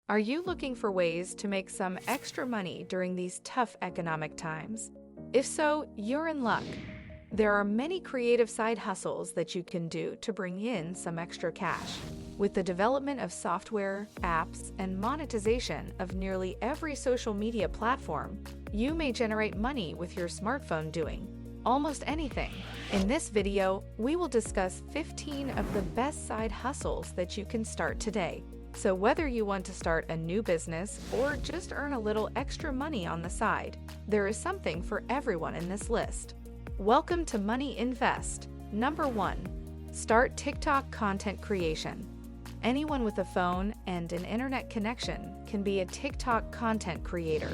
Are you looking for ways to make some extra money during these tough economic times? If so, you're in luck. There are many creative side hustles that you can do to bring in some extra cash. With the development of software, apps, and monetization of nearly every social media platform, you may generate money with your smartphone doing almost anything. In this video, we will discuss 15 of the best side hustles that you can start today. So whether you want to start a new business or just earn a little extra money on the side, there is something for everyone in this list. Welcome to Money Invest. Number 1. Start TikTok content creation. Anyone with a phone and an internet connection can be a TikTok content creator.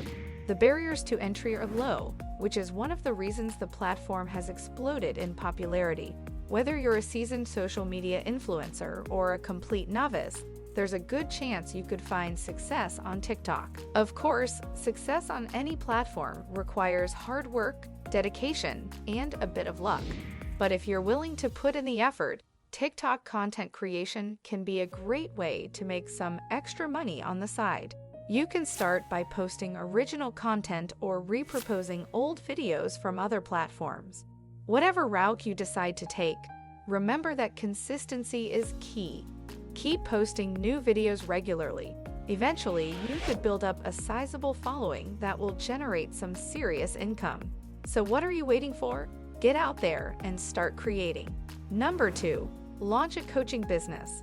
The barriers to entry are low, which is one of the reasons the platform has exploded in popularity. Whether you're a seasoned social media influencer or a complete novice, there's a good chance you could find success on TikTok. Of course, success on any platform requires hard work, dedication, and a bit of luck. But if you're willing to put in the effort, TikTok content creation can be a great way to make some extra money on the side. You can start by posting original content or repurposing old videos from other platforms. Whatever route you decide to take, remember that consistency is key. Keep posting new videos regularly. Eventually, you could build up a sizable following that will generate some serious income. So what are you waiting for? Get out there and start creating. Number 2. Launch a coaching business.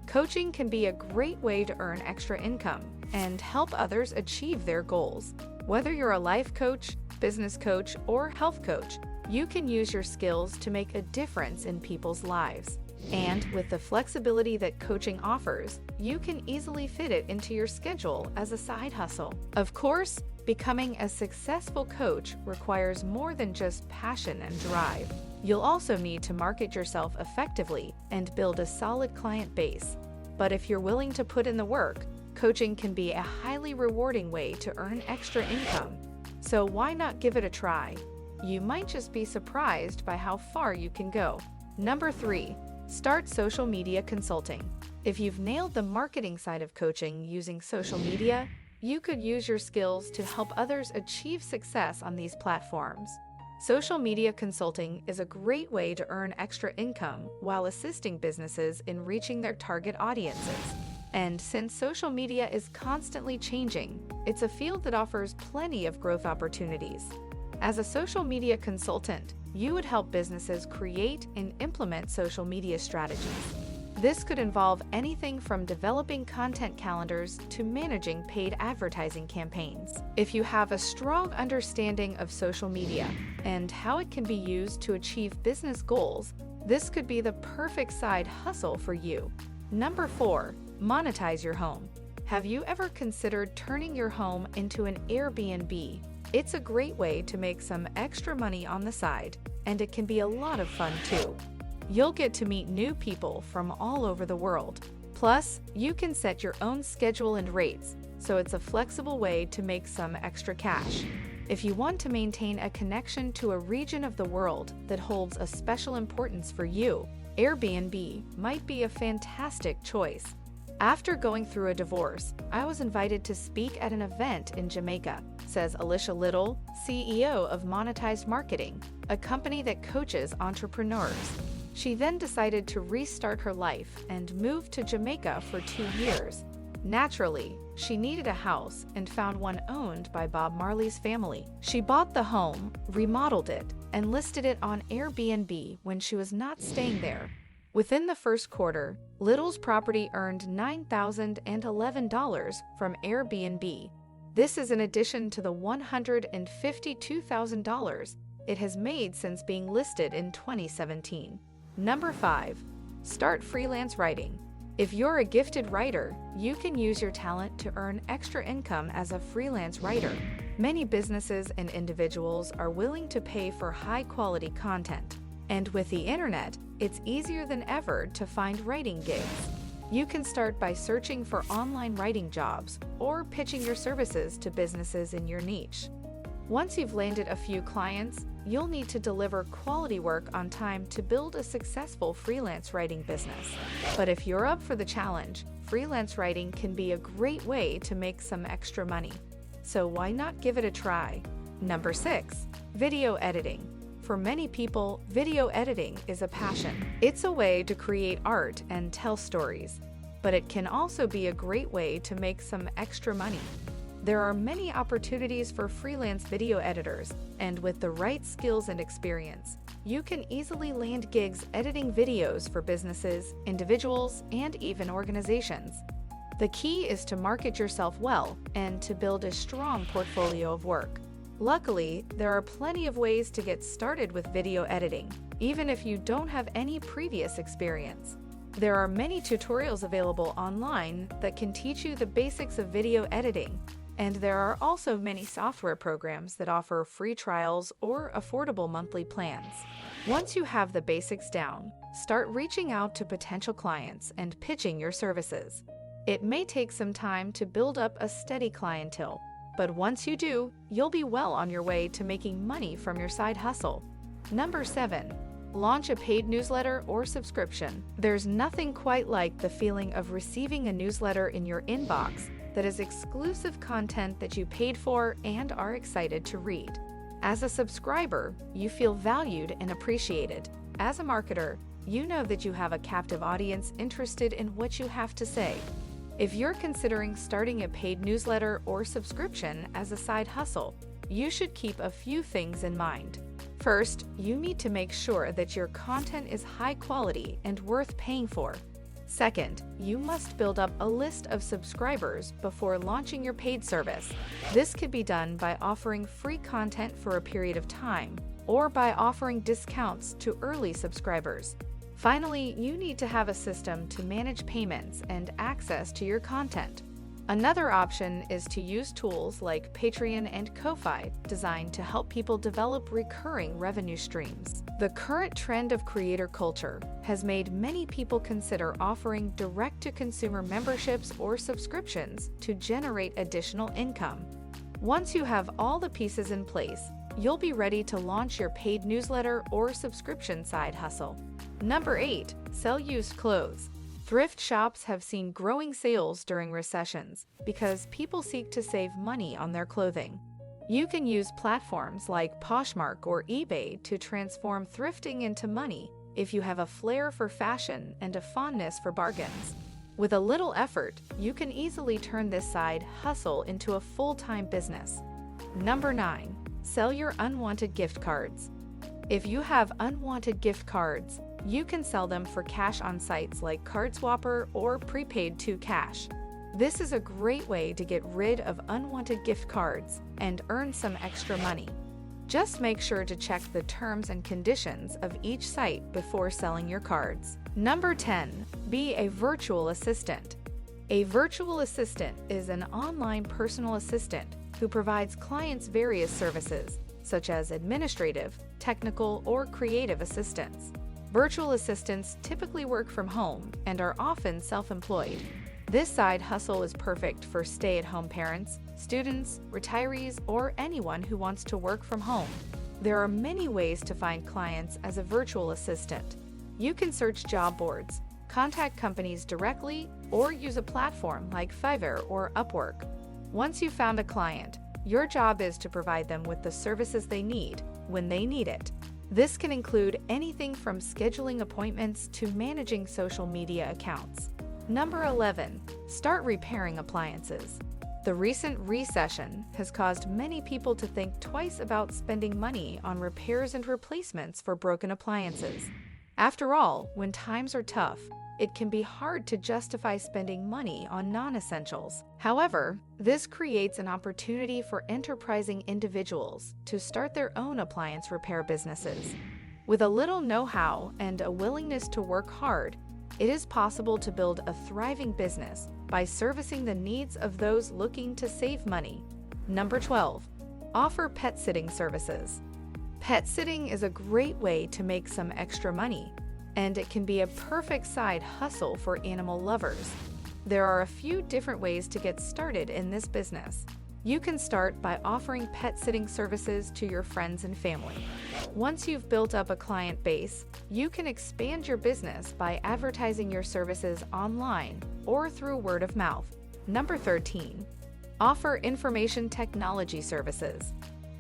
Coaching can be a great way to earn extra income and help others achieve their goals. Whether you're a life coach, business coach, or health coach, you can use your skills to make a difference in people's lives. And with the flexibility that coaching offers, you can easily fit it into your schedule as a side hustle. Of course, becoming a successful coach requires more than just passion and drive. You'll also need to market yourself effectively and build a solid client base. But if you're willing to put in the work, coaching can be a highly rewarding way to earn extra income. So why not give it a try? You might just be surprised by how far you can go. Number 3. Start social media consulting. If you've nailed the marketing side of coaching using social media, you could use your skills to help others achieve success on these platforms. Social media consulting is a great way to earn extra income while assisting businesses in reaching their target audiences. And since social media is constantly changing, it's a field that offers plenty of growth opportunities. As a social media consultant, you would help businesses create and implement social media strategies. This could involve anything from developing content calendars to managing paid advertising campaigns. If you have a strong understanding of social media and how it can be used to achieve business goals, this could be the perfect side hustle for you. Number 4. Monetize your home. Have you ever considered turning your home into an Airbnb? It's a great way to make some extra money on the side, and it can be a lot of fun too. You'll get to meet new people from all over the world. Plus, you can set your own schedule and rates, so it's a flexible way to make some extra cash. If you want to maintain a connection to a region of the world that holds a special importance for you, Airbnb might be a fantastic choice. After going through a divorce, I was invited to speak at an event in Jamaica, says Alicia Little, CEO of Monetize Marketing, a company that coaches entrepreneurs. She then decided to restart her life and moved to Jamaica for 2 years. Naturally, she needed a house and found one owned by Bob Marley's family. She bought the home, remodeled it, and listed it on Airbnb when she was not staying there. Within the first quarter, Little's property earned $9,011 from Airbnb. This is in addition to the $152,000 it has made since being listed in 2017. Number 5. Start freelance writing. If you're a gifted writer, you can use your talent to earn extra income as a freelance writer. Many businesses and individuals are willing to pay for high-quality content. And with the internet, it's easier than ever to find writing gigs. You can start by searching for online writing jobs or pitching your services to businesses in your niche. Once you've landed a few clients, you'll need to deliver quality work on time to build a successful freelance writing business. But if you're up for the challenge, freelance writing can be a great way to make some extra money. So why not give it a try? Number 6. Video editing. For many people, video editing is a passion. It's a way to create art and tell stories, but it can also be a great way to make some extra money. There are many opportunities for freelance video editors, and with the right skills and experience, you can easily land gigs editing videos for businesses, individuals, and even organizations. The key is to market yourself well and to build a strong portfolio of work. Luckily, there are plenty of ways to get started with video editing, even if you don't have any previous experience. There are many tutorials available online that can teach you the basics of video editing, and there are also many software programs that offer free trials or affordable monthly plans. Once you have the basics down, start reaching out to potential clients and pitching your services. It may take some time to build up a steady clientele, but once you do, you'll be well on your way to making money from your side hustle. Number 7. Launch a paid newsletter or subscription. There's nothing quite like the feeling of receiving a newsletter in your inbox that is exclusive content that you paid for and are excited to read. As a subscriber, you feel valued and appreciated. As a marketer, you know that you have a captive audience interested in what you have to say. If you're considering starting a paid newsletter or subscription as a side hustle, you should keep a few things in mind. First, you need to make sure that your content is high quality and worth paying for. Second, you must build up a list of subscribers before launching your paid service. This could be done by offering free content for a period of time or by offering discounts to early subscribers. Finally, you need to have a system to manage payments and access to your content. Another option is to use tools like Patreon and Ko-fi, designed to help people develop recurring revenue streams. The current trend of creator culture has made many people consider offering direct-to-consumer memberships or subscriptions to generate additional income. Once you have all the pieces in place, you'll be ready to launch your paid newsletter or subscription side hustle. Number 8. Sell used clothes. Thrift shops have seen growing sales during recessions because people seek to save money on their clothing. You can use platforms like Poshmark or eBay to transform thrifting into money if you have a flair for fashion and a fondness for bargains. With a little effort, you can easily turn this side hustle into a full-time business. Number 9. Sell your unwanted gift cards. If you have unwanted gift cards, you can sell them for cash on sites like CardSwapper or Prepaid to Cash. This is a great way to get rid of unwanted gift cards and earn some extra money. Just make sure to check the terms and conditions of each site before selling your cards. Number 10. Be a virtual assistant. A virtual assistant is an online personal assistant who provides clients various services, such as administrative, technical, or creative assistance. Virtual assistants typically work from home and are often self-employed. This side hustle is perfect for stay-at-home parents, students, retirees, or anyone who wants to work from home. There are many ways to find clients as a virtual assistant. You can search job boards, contact companies directly, or use a platform like Fiverr or Upwork. Once you've found a client, your job is to provide them with the services they need when they need it. This can include anything from scheduling appointments to managing social media accounts. Number 11. Start repairing appliances. The recent recession has caused many people to think twice about spending money on repairs and replacements for broken appliances. After all, when times are tough, it can be hard to justify spending money on non-essentials. However, this creates an opportunity for enterprising individuals to start their own appliance repair businesses. With a little know-how and a willingness to work hard, it is possible to build a thriving business by servicing the needs of those looking to save money. Number 12. Offer pet sitting services. Pet sitting is a great way to make some extra money, and it can be a perfect side hustle for animal lovers. There are a few different ways to get started in this business. You can start by offering pet sitting services to your friends and family. Once you've built up a client base, you can expand your business by advertising your services online or through word of mouth. Number 13. Offer information technology services.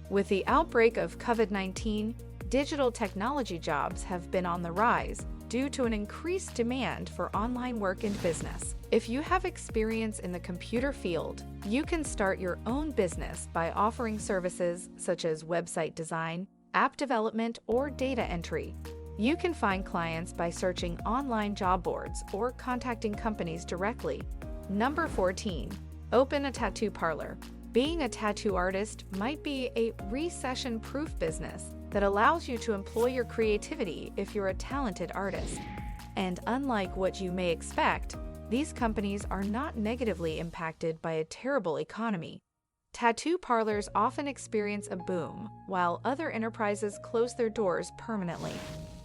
With the outbreak of COVID-19, digital technology jobs have been on the rise due to an increased demand for online work and business. If you have experience in the computer field, you can start your own business by offering services such as website design, app development, or data entry. You can find clients by searching online job boards or contacting companies directly. Number 14. Open a tattoo parlor. Being a tattoo artist might be a recession-proof business that allows you to employ your creativity if you're a talented artist. And unlike what you may expect, these companies are not negatively impacted by a terrible economy. Tattoo parlors often experience a boom, while other enterprises close their doors permanently.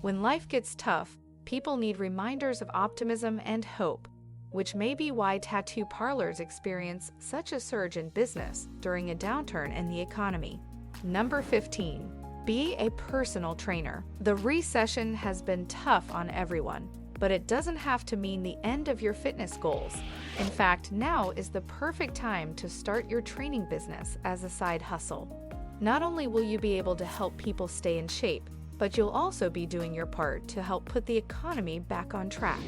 When life gets tough, people need reminders of optimism and hope, which may be why tattoo parlors experience such a surge in business during a downturn in the economy. Number 15. Be a personal trainer. The recession has been tough on everyone, but it doesn't have to mean the end of your fitness goals. In fact, now is the perfect time to start your training business as a side hustle. Not only will you be able to help people stay in shape, but you'll also be doing your part to help put the economy back on track.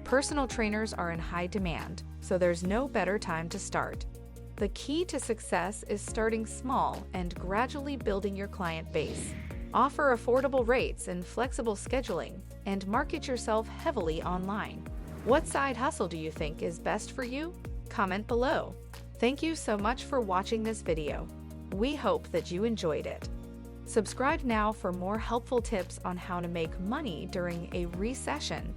Personal trainers are in high demand, so there's no better time to start. The key to success is starting small and gradually building your client base. Offer affordable rates and flexible scheduling, and market yourself heavily online. What side hustle do you think is best for you? Comment below. Thank you so much for watching this video. We hope that you enjoyed it. Subscribe now for more helpful tips on how to make money during a recession.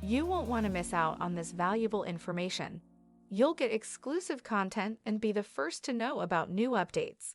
You won't want to miss out on this valuable information. You'll get exclusive content and be the first to know about new updates.